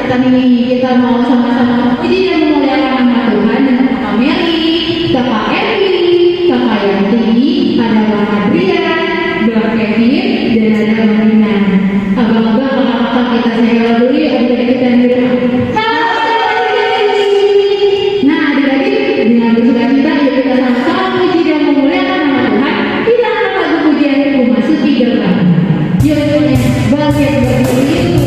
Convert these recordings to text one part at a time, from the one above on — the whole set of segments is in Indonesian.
kita nih, kita mau sama-sama puji dan memuliakan nama Tuhan dengan Kakak Mary, Kakak Evi, Kakak Yanti, ada Bang Adrian, Bang Kevin, dan ada Bang Rina. Abang-abang, kakak-kakak kita segala dulu ya, adik-adik kita yang di rumah. Nah, adik-adik, dengan bersuka cita, yuk kita sama-sama puji dan memuliakan nama Tuhan. Kita akan lagu pujian memasuki gerbang. Yuk, bangkit berdiri.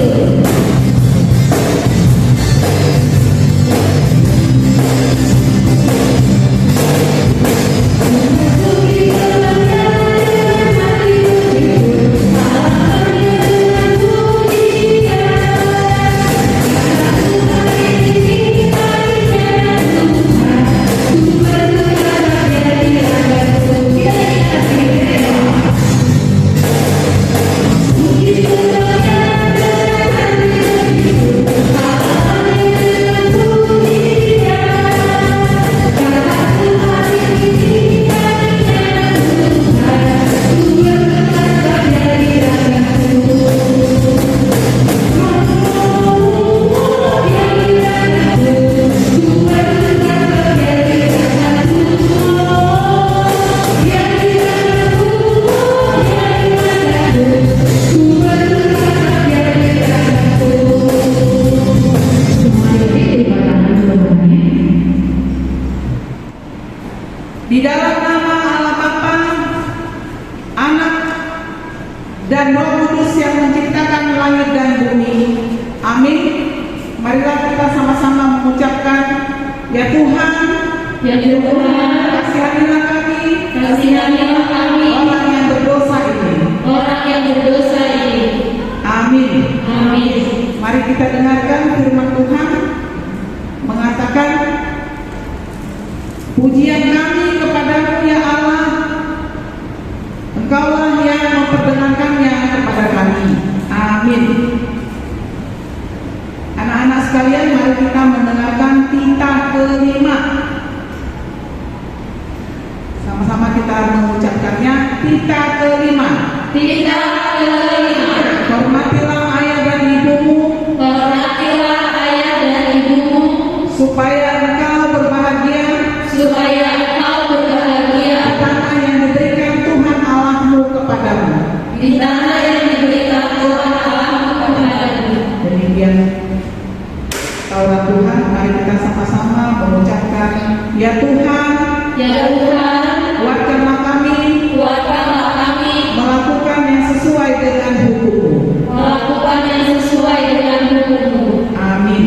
Di dalam nama Allah Bapa, Anak, dan Roh Kudus yang menciptakan langit dan bumi. Amin. Marilah kita sama-sama mengucapkan, ya Tuhan, kasihanilah kami, orang yang berdosa ini. Amin. Mari kita dengarkan firman Tuhan mengatakan, pujian kami kepadamu ya Allah, Engkaulah yang memperdengarkannya kepada kami. Amin. Anak-anak sekalian, mari kita mendengarkan titah kelima. Sama-sama kita mengucapkannya, titah kelima. Hormatilah ayah dan ibumu, supaya engkau berbahagia di tanah yang diberikan Tuhan Allahmu kepadamu. Demikian Taurat Tuhan. Mari kita sama-sama mengucapkan, ya Tuhan, kuatkanlah kami melakukan yang sesuai dengan hukum-Mu. Amin.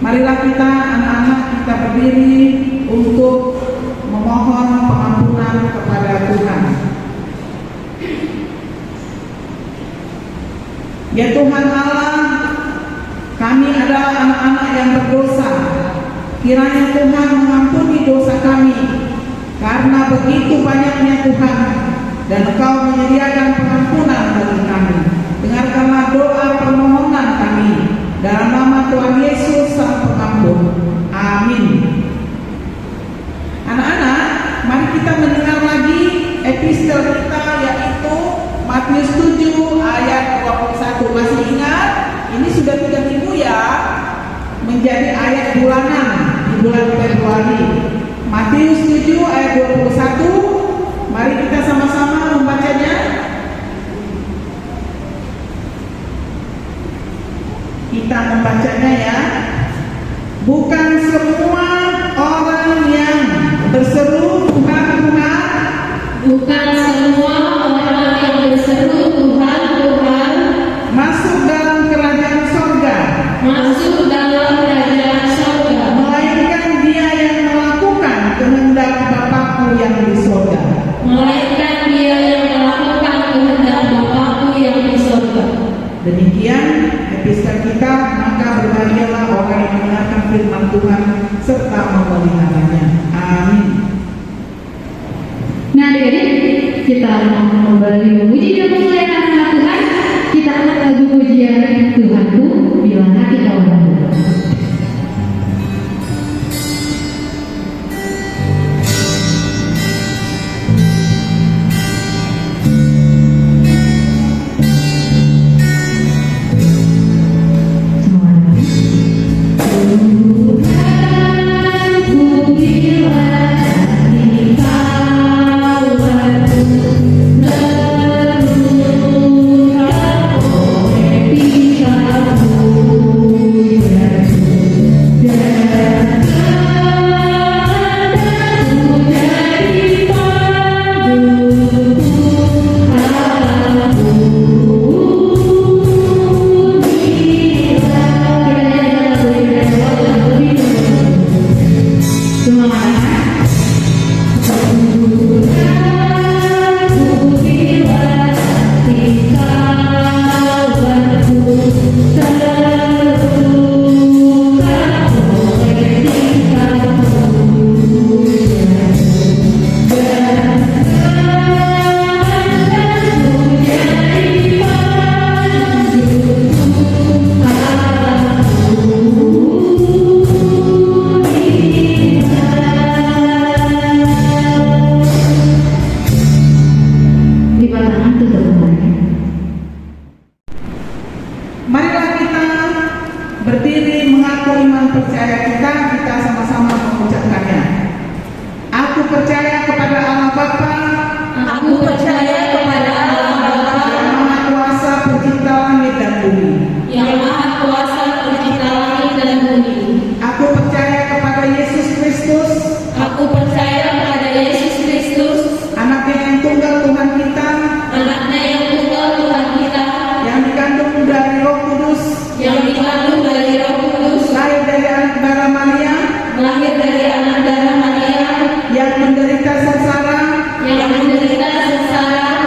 Marilah kita anak-anak kita berdiri untuk memohon pengampunan kepada Tuhan. Ya Tuhan Allah, kami adalah anak-anak yang berdosa. Kiranya Tuhan mengampuni dosa kami, karena begitu banyaknya Tuhan, dan Engkau menyediakan pengampunan bagi kami. Dengarkanlah doa permohonan kami, dalam nama Tuhan Yesus Sang Pengampun. Amin. Anak-anak, mari kita mendengar lagi epistel kita, yaitu Matius 7 ayat 21. Masih ingat? Ini sudah 3 minggu ya, menjadi ayat bulanan di bulan Februari. Matius 7 ayat 21. Mari kita sama-sama membacanya. Kita membacanya ya. Bukan semua orang yang berseru Tuhan, Tuhan, Bukan semua orang yang berseru Tuhan, Tuhan, masuk dalam kerajaan sorga, masuk dalam kerajaan surga, melainkan dia yang melakukan kehendak Bapakku yang di sorga. melainkan dia yang melakukan kehendak Bapakku yang di surga. Demikian epistel kita, maka berbahagialah orang yang mendengarkan firman Tuhan serta memeliharanya. Amin. Nah, adik-adik, kita mau kembali memuji dan memuliakan nama Tuhan. Kita angkat lagu pujian Tuhanku bila hati kau ragu. Marilah kita berdiri mengaku iman percaya kita sama-sama mengucapkannya. Aku percaya kepada Allah Bapa, Aku percaya kepada Allah Bapa yang Maha Kuasa Pencipta langit dan bumi. yang Maha Kuasa Pencipta langit dan bumi. Aku percaya kepada Yesus Kristus, Aku percaya kepada Yesus Kristus, Anaknya yang tunggal Tuhan kita, Anaknya yang tunggal Tuhan kita, yang dikandung dari Roh Kudus, yang dikandung dari Roh Kudus, lahir dari anak darah Maria, lahir dari anak darah Maria, yang menderita sengsara, yang menderita sengsara,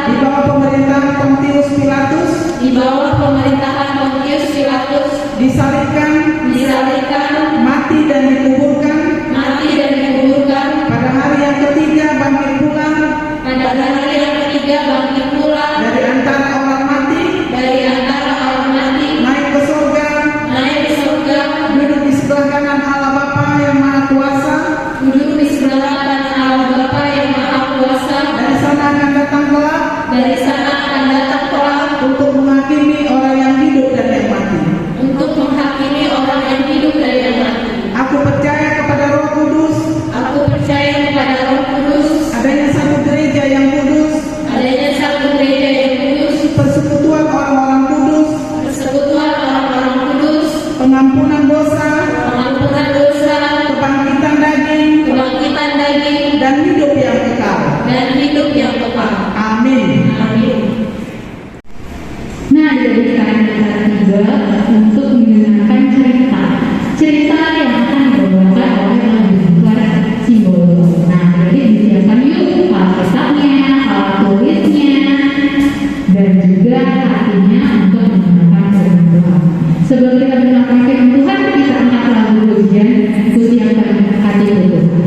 Sebelum kita mendengarkan firman Tuhan, kita angkat lagu pujian Kusiapkan hatiku Tuhan.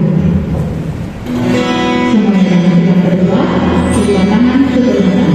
Semuanya dalam kita berdoa, kedua tangan tutup mata.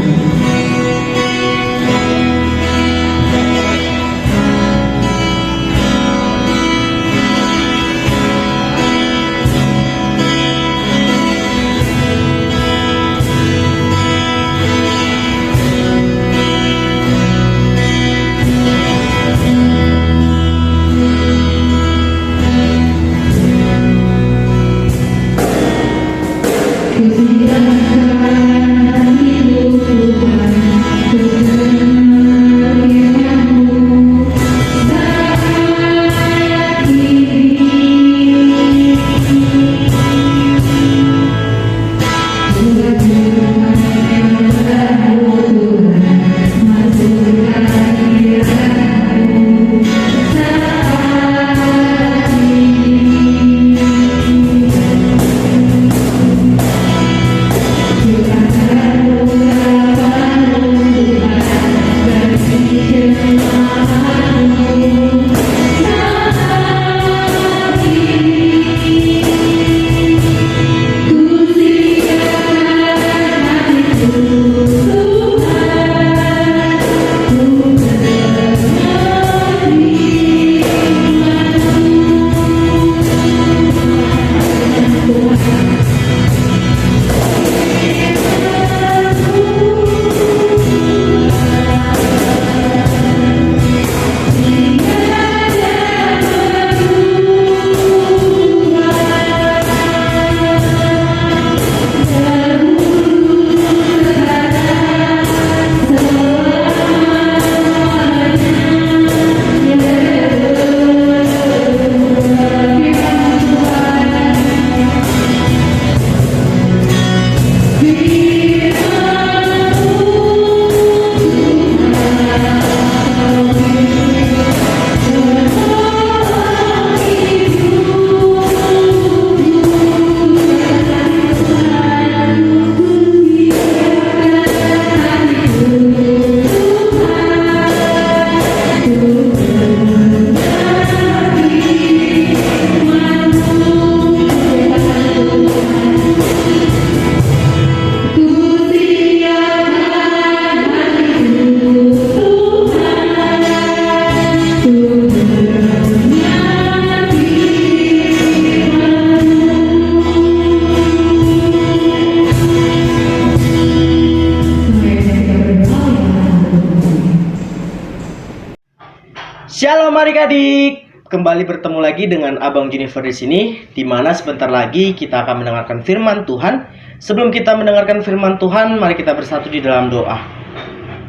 Shalom adik-adik, kembali bertemu lagi dengan Abang Junifer di sini, di mana sebentar lagi kita akan mendengarkan firman Tuhan. Sebelum kita mendengarkan firman Tuhan, mari kita bersatu di dalam doa.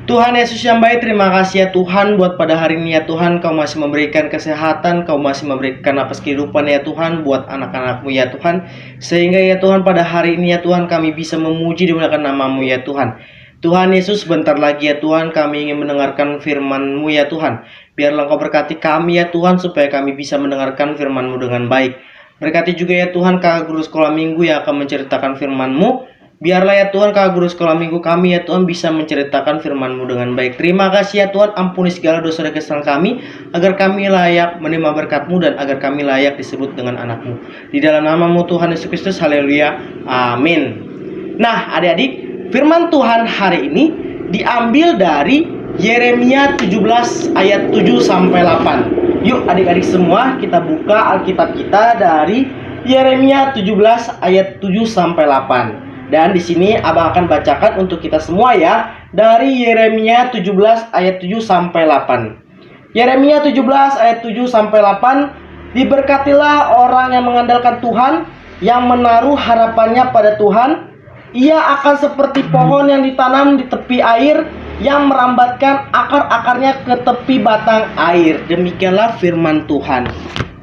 Tuhan Yesus yang baik, terima kasih ya Tuhan buat pada hari ini ya Tuhan, Kau masih memberikan kesehatan, Kau masih memberikan napas kehidupan ya Tuhan buat anak-anak-Mu ya Tuhan. Sehingga ya Tuhan pada hari ini ya Tuhan kami bisa memuji dan memuliakan nama-Mu ya Tuhan. Tuhan Yesus, sebentar lagi ya Tuhan kami ingin mendengarkan firman-Mu ya Tuhan. Biarlah Engkau berkati kami ya Tuhan supaya kami bisa mendengarkan firman-Mu dengan baik. Berkati juga ya Tuhan kakak guru sekolah minggu yang akan menceritakan firman-Mu. Biarlah ya Tuhan kakak guru sekolah minggu kami ya Tuhan bisa menceritakan firman-Mu dengan baik. Terima kasih ya Tuhan, ampuni segala dosa dan kesalahan kami, agar kami layak menerima berkat-Mu dan agar kami layak disebut dengan anak-Mu. Di dalam nama-Mu Tuhan Yesus Kristus, haleluya, amin. Nah adik-adik, firman Tuhan hari ini diambil dari Yeremia 17 ayat 7 sampai 8. Yuk adik-adik semua kita buka Alkitab kita dari Yeremia 17 ayat 7 sampai 8. Dan di sini Abang akan bacakan untuk kita semua ya, dari Yeremia 17 ayat 7 sampai 8. Yeremia 17 ayat 7 sampai 8. Diberkatilah orang yang mengandalkan Tuhan, yang menaruh harapannya pada Tuhan. Ia akan seperti pohon yang ditanam di tepi air, yang merambatkan akar-akarnya ke tepi batang air. Demikianlah firman Tuhan.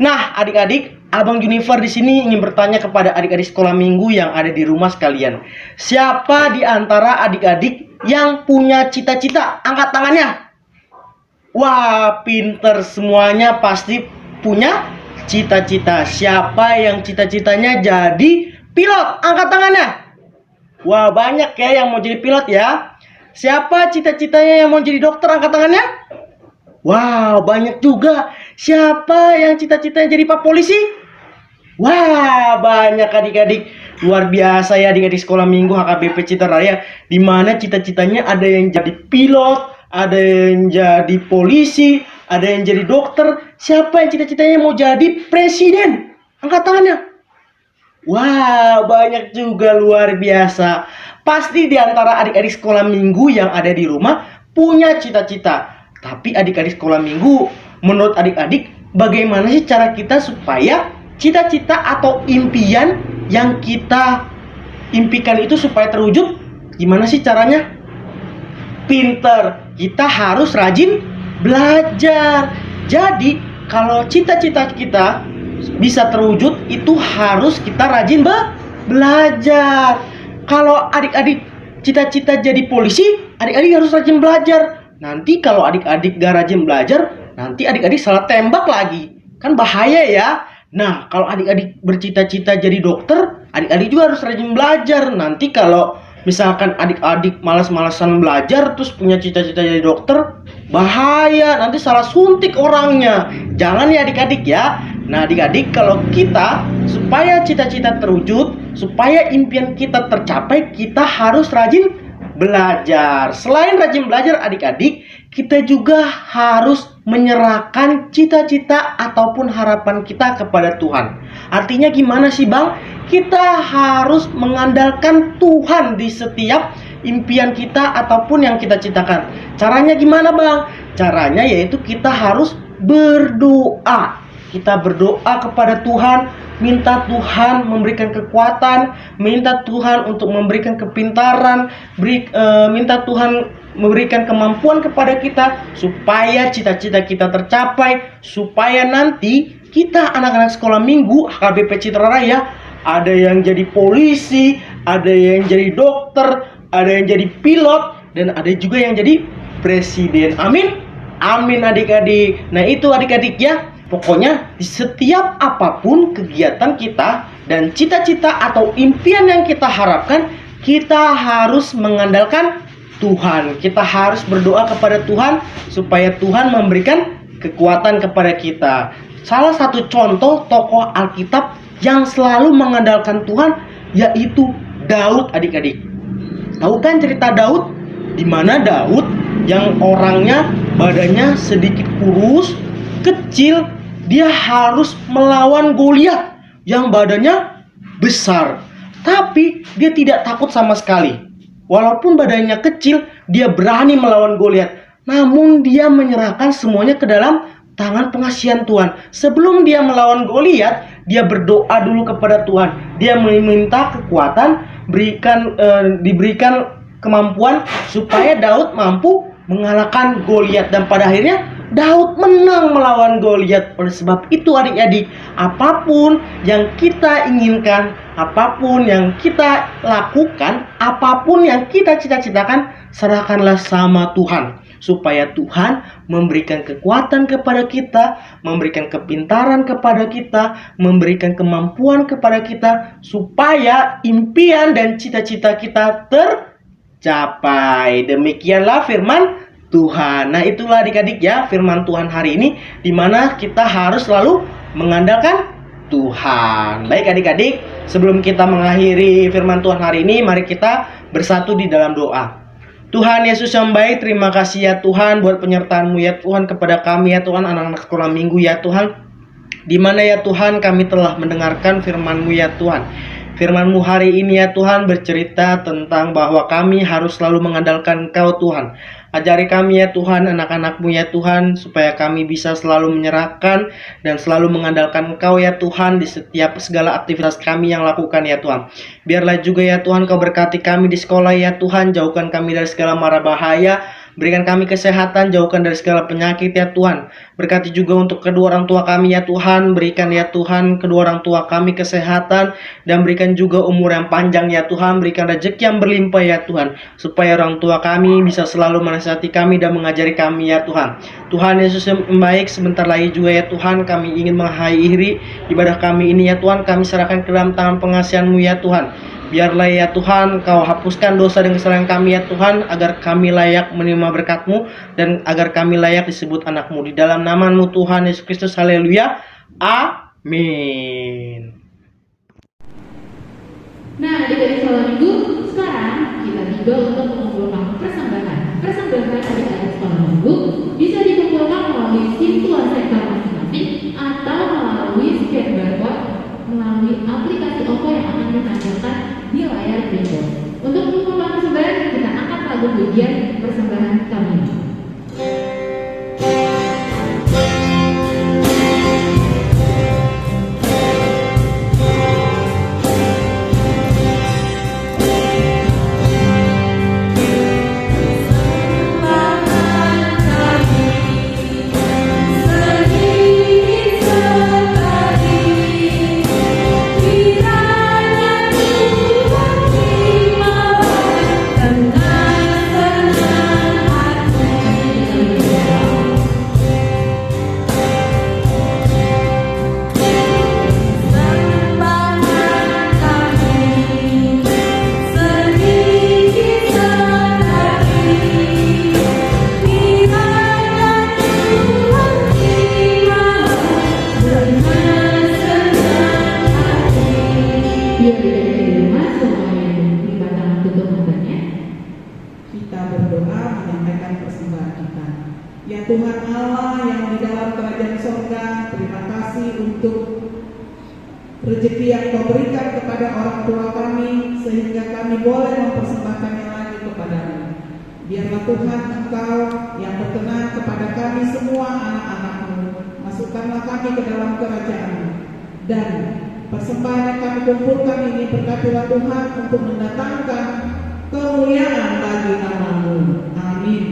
Nah, adik-adik, Abang Junifer di sini ingin bertanya kepada adik-adik sekolah minggu yang ada di rumah sekalian. Siapa di antara adik-adik yang punya cita-cita? Angkat tangannya. Wah, pinter semuanya pasti punya cita-cita. Siapa yang cita-citanya jadi pilot? Angkat tangannya. Wah, banyak ya yang mau jadi pilot ya. Siapa cita-citanya yang mau jadi dokter? Angkat tangannya. Wow, banyak juga. Siapa yang cita-citanya jadi Pak Polisi? Wah, banyak adik-adik. Luar biasa ya adik-adik sekolah minggu HKBP Citra Raya. Di mana cita-citanya ada yang jadi pilot, ada yang jadi polisi, ada yang jadi dokter. Siapa yang cita-citanya mau jadi presiden? Angkat tangannya. Wah, banyak juga, luar biasa. Pasti di antara adik-adik sekolah minggu yang ada di rumah punya cita-cita. Tapi adik-adik sekolah minggu, menurut adik-adik, bagaimana sih cara kita supaya cita-cita atau impian yang kita impikan itu supaya terwujud? Gimana sih caranya? Pinter, kita harus rajin belajar. Jadi, kalau cita-cita kita bisa terwujud, itu harus kita rajin belajar. Kalau adik-adik cita-cita jadi polisi, adik-adik harus rajin belajar. Nanti kalau adik-adik gak rajin belajar, nanti adik-adik salah tembak lagi. Kan bahaya ya. Nah, kalau adik-adik bercita-cita jadi dokter, adik-adik juga harus rajin belajar. Nanti kalau misalkan adik-adik malas-malasan belajar terus punya cita-cita jadi dokter, bahaya, nanti salah suntik orangnya. Jangan ya adik-adik ya. Nah adik-adik, kalau kita supaya cita-cita terwujud, supaya impian kita tercapai, kita harus rajin belajar. Selain rajin belajar adik-adik, kita juga harus menyerahkan cita-cita ataupun harapan kita kepada Tuhan. Artinya gimana sih Bang? Kita harus mengandalkan Tuhan di setiap impian kita ataupun yang kita citakan. Caranya gimana Bang? Caranya yaitu kita harus berdoa. Kita berdoa kepada Tuhan, minta Tuhan memberikan kekuatan, minta Tuhan untuk memberikan kepintaran, minta Tuhan memberikan kemampuan kepada kita supaya cita-cita kita tercapai, supaya nanti kita anak-anak sekolah minggu HKBP Citra Raya ada yang jadi polisi, ada yang jadi dokter, ada yang jadi pilot, dan ada juga yang jadi presiden. Amin. Amin adik-adik. Nah itu adik-adik ya. Pokoknya di setiap apapun kegiatan kita dan cita-cita atau impian yang kita harapkan, kita harus mengandalkan Tuhan. Kita harus berdoa kepada Tuhan supaya Tuhan memberikan kekuatan kepada kita. Salah satu contoh tokoh Alkitab yang selalu mengandalkan Tuhan yaitu Daud adik-adik. Tahu kan cerita Daud? Di mana Daud yang orangnya badannya sedikit kurus, kecil, dia harus melawan Goliat yang badannya besar. Tapi dia tidak takut sama sekali. Walaupun badannya kecil, dia berani melawan Goliat. Namun dia menyerahkan semuanya ke dalam tangan pengasihan Tuhan. Sebelum dia melawan Goliat, dia berdoa dulu kepada Tuhan. Dia meminta kekuatan, diberikan kemampuan supaya Daud mampu mengalahkan Goliat, dan pada akhirnya Daud menang melawan Goliat. Oleh sebab itu adik-adik, apapun yang kita inginkan, apapun yang kita lakukan, apapun yang kita cita-citakan, serahkanlah sama Tuhan, supaya Tuhan memberikan kekuatan kepada kita, memberikan kepintaran kepada kita, memberikan kemampuan kepada kita, supaya impian dan cita-cita kita tercapai. Demikianlah firman Tuhan. Nah itulah adik-adik ya firman Tuhan hari ini, di mana kita harus selalu mengandalkan Tuhan. Baik adik-adik, sebelum kita mengakhiri firman Tuhan hari ini, mari kita bersatu di dalam doa. Tuhan Yesus yang baik, terima kasih ya Tuhan buat penyertaan-Mu ya Tuhan kepada kami ya Tuhan, anak-anak sekolah minggu ya Tuhan. Di mana ya Tuhan kami telah mendengarkan firman-Mu ya Tuhan. Firman-Mu hari ini ya Tuhan bercerita tentang bahwa kami harus selalu mengandalkan Engkau Tuhan. Ajari kami ya Tuhan, anak-anak-Mu ya Tuhan, supaya kami bisa selalu menyerahkan dan selalu mengandalkan Engkau ya Tuhan di setiap segala aktivitas kami yang lakukan ya Tuhan. Biarlah juga ya Tuhan Kau berkati kami di sekolah ya Tuhan, jauhkan kami dari segala mara bahaya, berikan kami kesehatan, jauhkan dari segala penyakit ya Tuhan. Berkati juga untuk kedua orang tua kami ya Tuhan, berikan ya Tuhan kedua orang tua kami kesehatan, dan berikan juga umur yang panjang ya Tuhan, berikan rezeki yang berlimpah ya Tuhan, supaya orang tua kami bisa selalu menasihati kami dan mengajari kami ya Tuhan. Tuhan Yesus yang baik, sebentar lagi juga ya Tuhan kami ingin mengakhiri ibadah kami ini ya Tuhan, kami serahkan ke dalam tangan pengasihan-Mu ya Tuhan. Biarlah ya Tuhan Kau hapuskan dosa dan kesalahan kami ya Tuhan, agar kami layak menerima berkat-Mu dan agar kami layak disebut anak-Mu. Di dalam nama-Mu Tuhan Yesus Kristus, haleluya, amin. Nah, di hari sekolah minggu sekarang kita tiba untuk mengumpulkan persembahan. Persembahan dari hari sekolah minggu bisa dikumpulkan melalui pintu sektor masing-masing atau melalui scan barcode melalui aplikasi OVO yang akan ditampilkan di layar Printbox. Untuk mengumpulkan persembahan, kita angkat lagu pujian persembahan kami. Kita berdoa menyampaikan persembahan kita. Ya Tuhan Allah yang di dalam kerajaan sorga, terima kasih untuk rezeki yang Kau berikan kepada orang tua kami, sehingga kami boleh mempersembahkannya lagi kepada-Mu. Biarlah Tuhan Engkau yang berkenan kepada kami semua anak-anak-Mu, masukkanlah kami ke dalam kerajaan-Mu. Dan persembahan yang kami kumpulkan ini berkatilah Tuhan untuk mendatangkan kemuliaan bagi nama-Mu. Amin.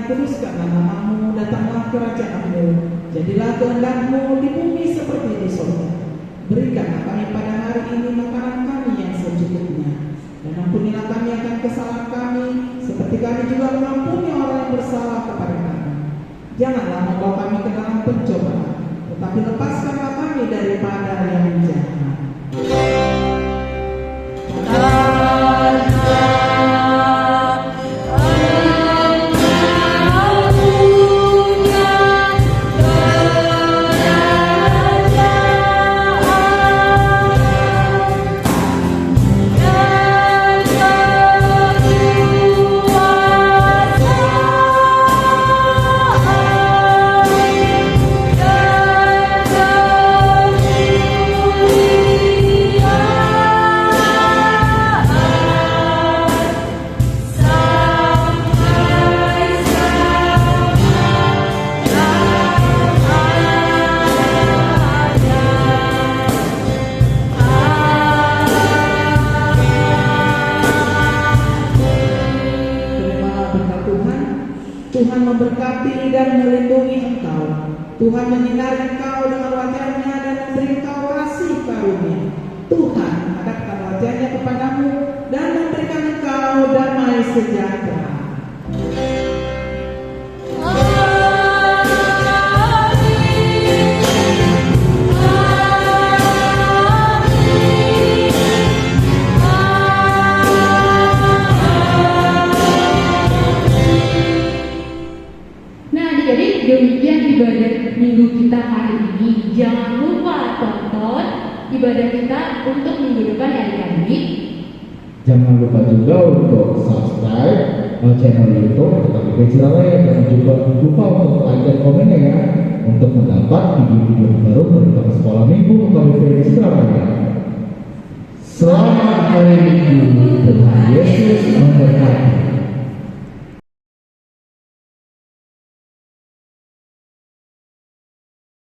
Dikuduskanlah nama-Mu, datanglah kerajaan-Mu, jadilah kehendak-Mu di bumi seperti di surga. Berikanlah kami pada hari ini makanan kami yang secukupnya, dan ampunilah kami akan kesalahan kami, seperti kami juga mengampuni orang yang bersalah kepada kami. Janganlah membawa kami ke dalam pencobaan, tetapi lepaskanlah kami daripada yang jahat. Tuhan memberkati dan melindungi engkau. Tuhan menyinari engkau dengan wajah-Nya dan memberi engkau kasih karunia. Tuhan menghadapkan wajah-Nya kepadamu dan memberikan engkau damai sejahtera. Demikian ibadah minggu kita hari ini. Jangan lupa tonton ibadah kita untuk minggu depan hari ini. Jangan lupa juga untuk subscribe channel YouTube KKP Ciralaya. Jangan juga lupa untuk like dan komennya ya, untuk mendapat video-video baru tentang sekolah minggu KKP Ciralaya. Selamat hari Minggu, Tuhan Yesus memberkati.